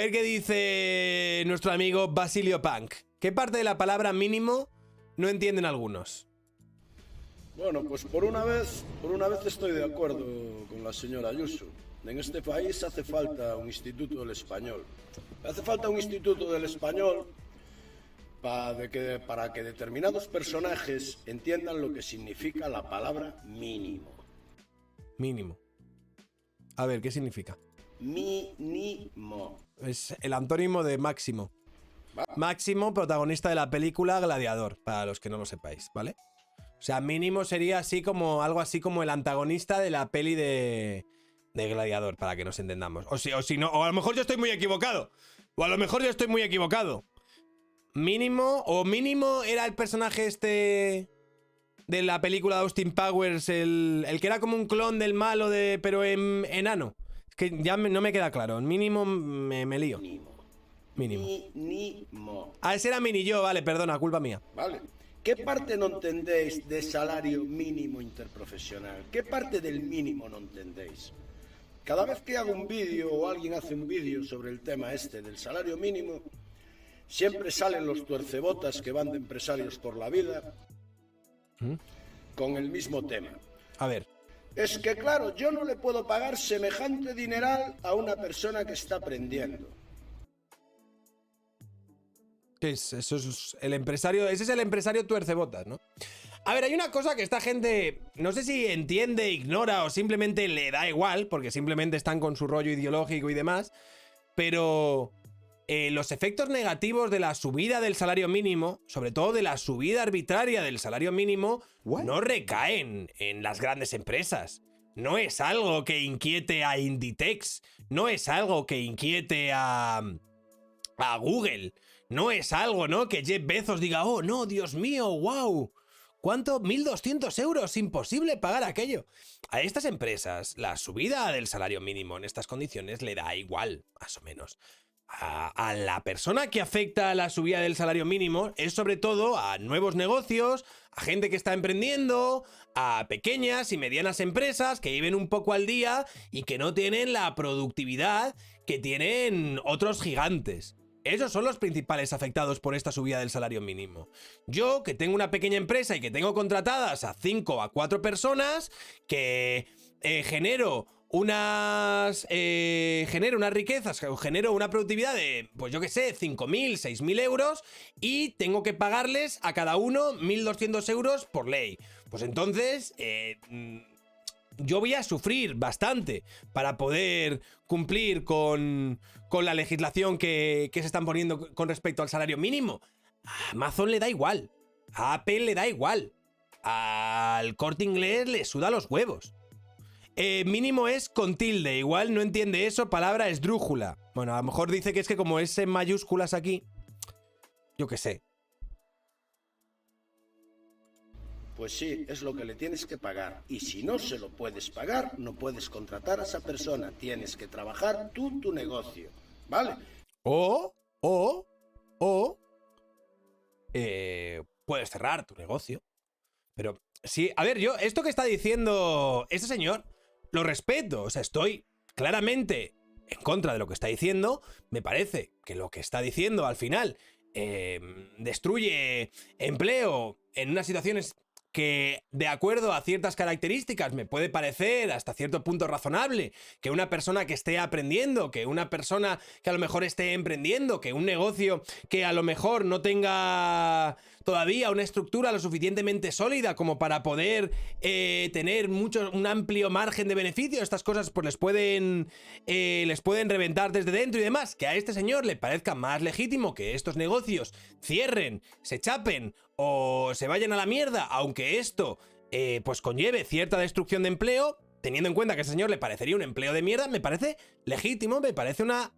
ver qué dice nuestro amigo Basilio Punk. ¿Qué parte de la palabra mínimo no entienden algunos? Bueno, pues por una vez estoy de acuerdo con la señora Ayuso. En este país hace falta un instituto del español. Hace falta un instituto del español para que determinados personajes entiendan lo que significa la palabra mínimo. Mínimo. A ver, ¿qué significa? Mínimo. Es el antónimo de Máximo. Máximo, protagonista de la película Gladiador, para los que no lo sepáis, ¿vale? O sea, mínimo sería así como algo así como el antagonista de la peli de Gladiador, para que nos entendamos. O si no, o a lo mejor yo estoy muy equivocado. Mínimo era el personaje este de la película de Austin Powers, el que era como un clon del malo pero enano. Es que ya no me queda claro. Mínimo me lío. Mínimo. Ah, ese era Mini yo, vale, perdona, culpa mía. Vale. ¿Qué parte no entendéis de salario mínimo interprofesional? ¿Qué parte del mínimo no entendéis? Cada vez que hago un vídeo o alguien hace un vídeo sobre el tema este del salario mínimo, siempre salen los tuercebotas que van de empresarios por la vida con el mismo tema. A ver. Es que claro, yo no le puedo pagar semejante dineral a una persona que está aprendiendo. ¿Qué es? Eso es el empresario. Ese es el empresario tuercebotas, ¿no? A ver, hay una cosa que esta gente no sé si entiende, ignora o simplemente le da igual, porque simplemente están con su rollo ideológico y demás, pero los efectos negativos de la subida del salario mínimo, sobre todo de la subida arbitraria del salario mínimo, no recaen en las grandes empresas. No es algo que inquiete a Inditex, no es algo que inquiete a Google, no es algo, ¿no? Que Jeff Bezos diga, oh, no, Dios mío, wow, ¿cuánto? 1.200 euros, imposible pagar aquello. A estas empresas, la subida del salario mínimo en estas condiciones le da igual, más o menos. A la persona que afecta a la subida del salario mínimo es sobre todo a nuevos negocios, a gente que está emprendiendo, a pequeñas y medianas empresas que viven un poco al día y que no tienen la productividad que tienen otros gigantes. Esos son los principales afectados por esta subida del salario mínimo. Yo, que tengo una pequeña empresa y que tengo contratadas a 5 a 4 personas, que genero unas riquezas, genero una productividad de, pues yo qué sé, 5.000, 6.000 euros y tengo que pagarles a cada uno 1.200 euros por ley. Pues entonces yo voy a sufrir bastante para poder cumplir con la legislación que se están poniendo con respecto al salario mínimo. A Amazon le da igual, a Apple le da igual, al Corte Inglés le suda los huevos. Mínimo es con tilde, igual no entiende eso, palabra esdrújula. Bueno, a lo mejor dice que es que como es en mayúsculas aquí, yo qué sé. Pues sí, es lo que le tienes que pagar. Y si no se lo puedes pagar, no puedes contratar a esa persona. Tienes que trabajar tú tu negocio, ¿vale? Puedes cerrar tu negocio. Pero sí, a ver, yo, esto que está diciendo este señor, lo respeto. O sea, estoy claramente en contra de lo que está diciendo. Me parece que lo que está diciendo al final destruye empleo en unas situaciones que, de acuerdo a ciertas características, me puede parecer hasta cierto punto razonable que una persona que esté aprendiendo, que una persona que a lo mejor esté emprendiendo, que un negocio que a lo mejor no tenga todavía una estructura lo suficientemente sólida como para poder tener un amplio margen de beneficio, estas cosas pues les pueden reventar desde dentro y demás, que a este señor le parezca más legítimo que estos negocios cierren, se chapen o se vayan a la mierda, aunque esto pues conlleve cierta destrucción de empleo, teniendo en cuenta que a ese señor le parecería un empleo de mierda, me parece legítimo, me parece una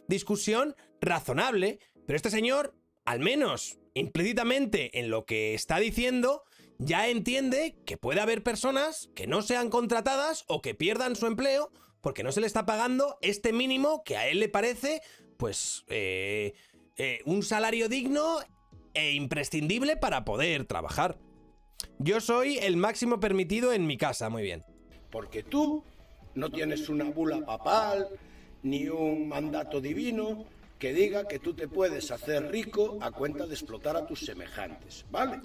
discusión razonable, pero este señor, al menos implícitamente en lo que está diciendo, ya entiende que puede haber personas que no sean contratadas o que pierdan su empleo porque no se le está pagando este mínimo que a él le parece pues un salario digno e imprescindible para poder trabajar. Yo soy el máximo permitido en mi casa, muy bien. Porque tú no tienes una bula papal ni un mandato divino que diga que tú te puedes hacer rico a cuenta de explotar a tus semejantes, ¿vale?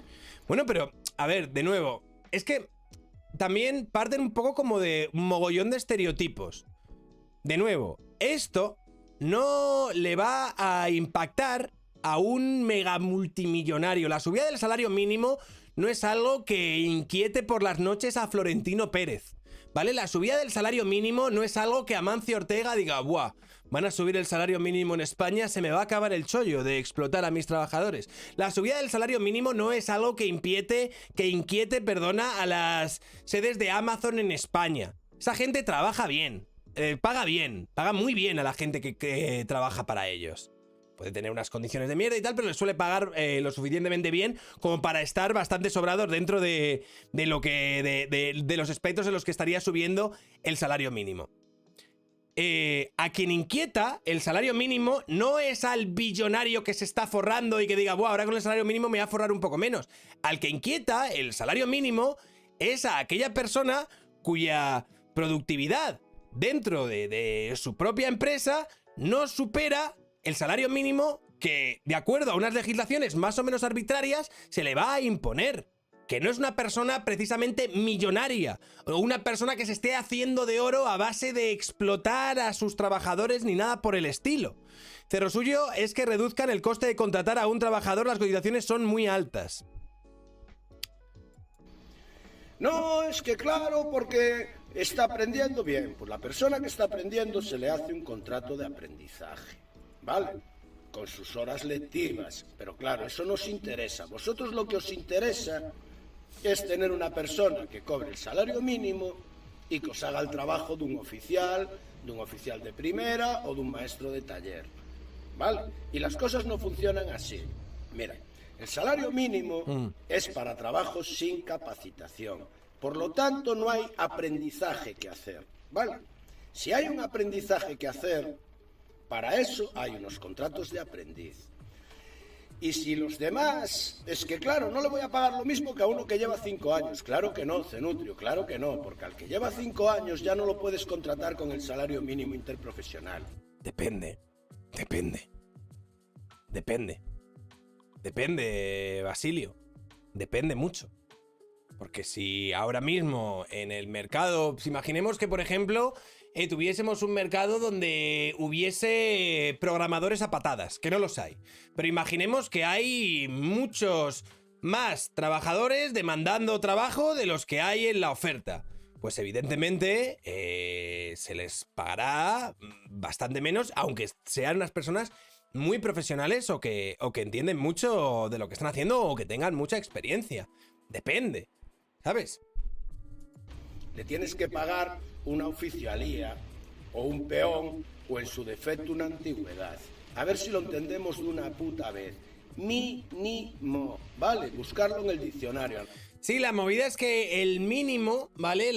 Bueno, pero, a ver, de nuevo, es que también parten un poco como de un mogollón de estereotipos. De nuevo, esto no le va a impactar a un mega multimillonario. La subida del salario mínimo no es algo que inquiete por las noches a Florentino Pérez, ¿vale? La subida del salario mínimo no es algo que Amancio Ortega diga, ¡buah! Van a subir el salario mínimo en España, se me va a acabar el chollo de explotar a mis trabajadores. La subida del salario mínimo no es algo que inquiete, a las sedes de Amazon en España. Esa gente trabaja bien, paga muy bien a la gente que trabaja para ellos. Puede tener unas condiciones de mierda y tal, pero les suele pagar lo suficientemente bien como para estar bastante sobrados dentro de los aspectos en los que estaría subiendo el salario mínimo. A quien inquieta el salario mínimo no es al billonario que se está forrando y que diga, buah, ahora con el salario mínimo me voy a forrar un poco menos. Al que inquieta el salario mínimo es a aquella persona cuya productividad dentro de su propia empresa no supera el salario mínimo que, de acuerdo a unas legislaciones más o menos arbitrarias, se le va a imponer. Que no es una persona precisamente millonaria o una persona que se esté haciendo de oro a base de explotar a sus trabajadores ni nada por el estilo. Lo suyo es que reduzcan el coste de contratar a un trabajador, las cotizaciones son muy altas. No, es que claro, porque está aprendiendo bien. Pues la persona que está aprendiendo se le hace un contrato de aprendizaje, ¿vale? Con sus horas lectivas. Pero claro, eso nos interesa. Vosotros lo que os interesa es tener una persona que cobre el salario mínimo y que os haga el trabajo de un oficial de primera o de un maestro de taller, ¿vale? Y las cosas no funcionan así. Mira, el salario mínimo es para trabajos sin capacitación. Por lo tanto, no hay aprendizaje que hacer, ¿vale? Si hay un aprendizaje que hacer, para eso hay unos contratos de aprendiz. Y si los demás, es que claro, no le voy a pagar lo mismo que a uno que lleva 5 años. Claro que no, Zenutrio, claro que no, porque al que lleva 5 años ya no lo puedes contratar con el salario mínimo interprofesional. Depende, Basilio, depende mucho. Porque si ahora mismo en el mercado, pues imaginemos que por ejemplo tuviésemos un mercado donde hubiese programadores a patadas, que no los hay. Pero imaginemos que hay muchos más trabajadores demandando trabajo de los que hay en la oferta. Pues evidentemente se les pagará bastante menos, aunque sean unas personas muy profesionales o que entienden mucho de lo que están haciendo o que tengan mucha experiencia. Depende, ¿sabes? Le tienes que pagar una oficialía o un peón o en su defecto una antigüedad. A ver si lo entendemos de una puta vez. Mínimo, ¿vale? Buscarlo en el diccionario. Sí, la movida es que el mínimo, ¿vale?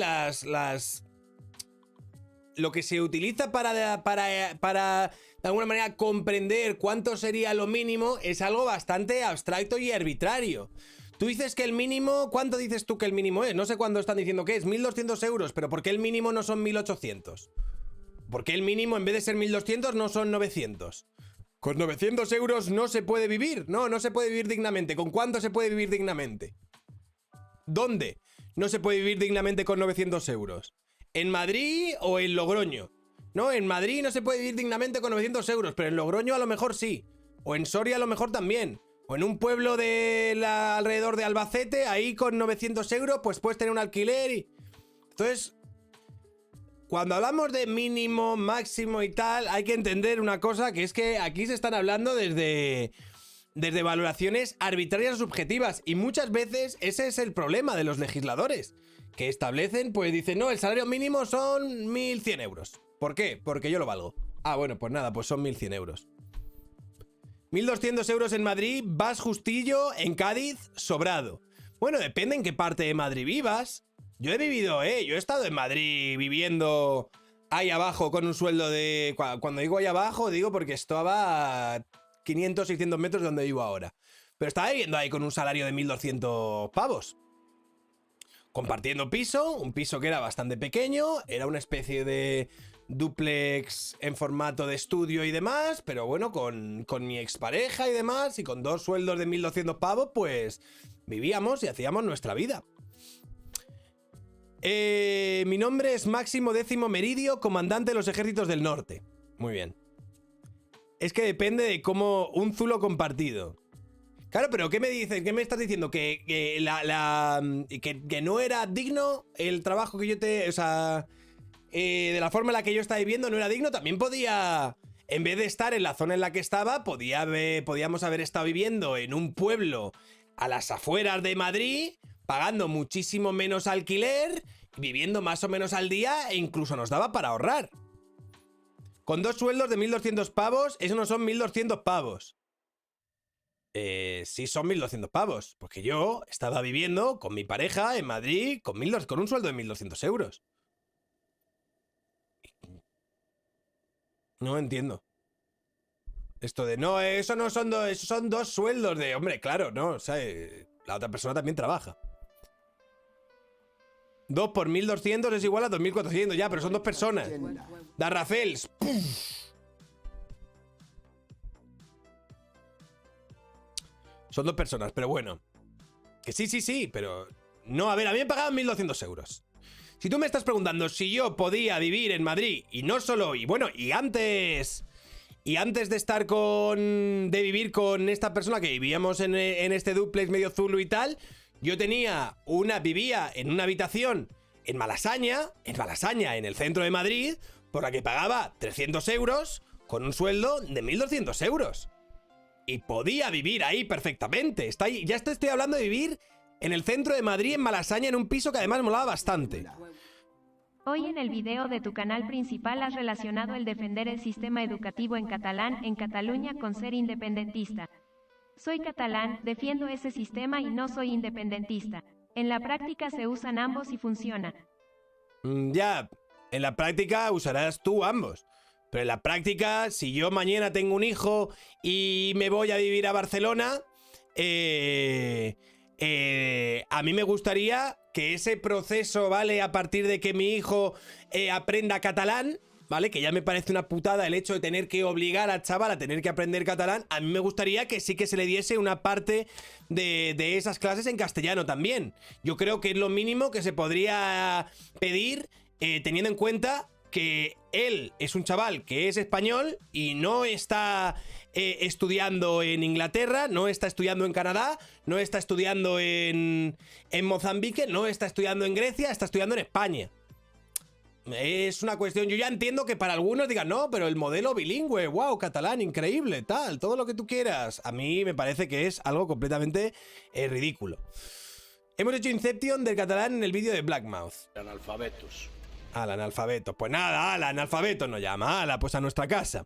Lo que se utiliza para de alguna manera comprender cuánto sería lo mínimo es algo bastante abstracto y arbitrario. Tú dices que el mínimo, ¿cuánto dices tú que el mínimo es? No sé cuándo están diciendo que es, 1.200 euros, pero ¿por qué el mínimo no son 1.800? ¿Por qué el mínimo en vez de ser 1.200 no son 900? Con 900 euros no se puede vivir, no se puede vivir dignamente. ¿Con cuánto se puede vivir dignamente? ¿Dónde no se puede vivir dignamente con 900 euros? ¿En Madrid o en Logroño? No, en Madrid no se puede vivir dignamente con 900 euros, pero en Logroño a lo mejor sí. O en Soria a lo mejor también. O en un pueblo alrededor de Albacete, ahí con 900 euros, pues puedes tener un alquiler y... Entonces, cuando hablamos de mínimo, máximo y tal, hay que entender una cosa, que es que aquí se están hablando desde valoraciones arbitrarias o subjetivas. Y muchas veces ese es el problema de los legisladores, que establecen, pues dicen, no, el salario mínimo son 1.100 euros. ¿Por qué? Porque yo lo valgo. Ah, bueno, pues nada, pues son 1.100 euros. 1.200 euros en Madrid, vas justillo, en Cádiz, sobrado. Bueno, depende en qué parte de Madrid vivas. Yo he estado en Madrid viviendo ahí abajo con un sueldo de... Cuando digo ahí abajo, digo porque estaba a 500, 600 metros de donde vivo ahora. Pero estaba viviendo ahí con un salario de 1.200 pavos. Compartiendo piso, un piso que era bastante pequeño, era una especie de dúplex en formato de estudio y demás, pero bueno, con mi expareja y demás, y con 2 sueldos de 1.200 pavos, pues vivíamos y hacíamos nuestra vida. Mi nombre es Máximo Décimo Meridio, comandante de los ejércitos del norte. Muy bien. Es que depende de cómo un zulo compartido. Claro, pero ¿qué me dices? ¿Qué me estás diciendo? Que no era digno el trabajo que yo te... O sea, de la forma en la que yo estaba viviendo no era digno. También podía... En vez de estar en la zona en la que estaba, podíamos haber estado viviendo en un pueblo a las afueras de Madrid, pagando muchísimo menos alquiler, viviendo más o menos al día e incluso nos daba para ahorrar. Con 2 sueldos de 1.200 pavos, eso no son 1.200 pavos. Sí son 1.200 pavos, porque yo estaba viviendo con mi pareja en Madrid con un sueldo de 1.200 euros. No entiendo. Esto de, no, eso no son dos, eso son 2 sueldos de, hombre, claro, no, o sea, la otra persona también trabaja. 2 por 1.200 es igual a 2.400, ya, pero son 2 personas. Da Rafels. Son 2 personas, pero bueno. Que sí, pero... No, a ver, a mí me pagaban 1.200 euros. Si tú me estás preguntando si yo podía vivir en Madrid, y no solo, y bueno, y antes de estar de vivir con esta persona que vivíamos en este dúplex medio zulo y tal, yo vivía en una habitación en Malasaña, en el centro de Madrid, por la que pagaba 300 euros con un sueldo de 1.200 euros. Y podía vivir ahí perfectamente. Ya te estoy hablando de vivir en el centro de Madrid, en Malasaña, en un piso que además molaba bastante. Hoy en el video de tu canal principal has relacionado el defender el sistema educativo en catalán en Cataluña con ser independentista. Soy catalán, defiendo ese sistema y no soy independentista. En la práctica se usan ambos y funciona. Ya, en la práctica usarás tú ambos. Pero en la práctica, si yo mañana tengo un hijo y me voy a vivir a Barcelona, a mí me gustaría que ese proceso, ¿vale? A partir de que mi hijo aprenda catalán, ¿vale? Que ya me parece una putada el hecho de tener que obligar al chaval a tener que aprender catalán. A mí me gustaría que sí que se le diese una parte de esas clases en castellano también. Yo creo que es lo mínimo que se podría pedir, teniendo en cuenta que él es un chaval que es español y no está estudiando en Inglaterra, no está estudiando en Canadá, no está estudiando en Mozambique, no está estudiando en Grecia, está estudiando en España. Es una cuestión, yo ya entiendo que para algunos digan, no, pero el modelo bilingüe, wow, catalán, increíble, tal, todo lo que tú quieras. A mí me parece que es algo completamente ridículo. Hemos hecho Inception del catalán en el vídeo de Blackmouth. Analfabetos. Al analfabeto. Pues nada, al analfabeto nos llama. Ala, pues a nuestra casa.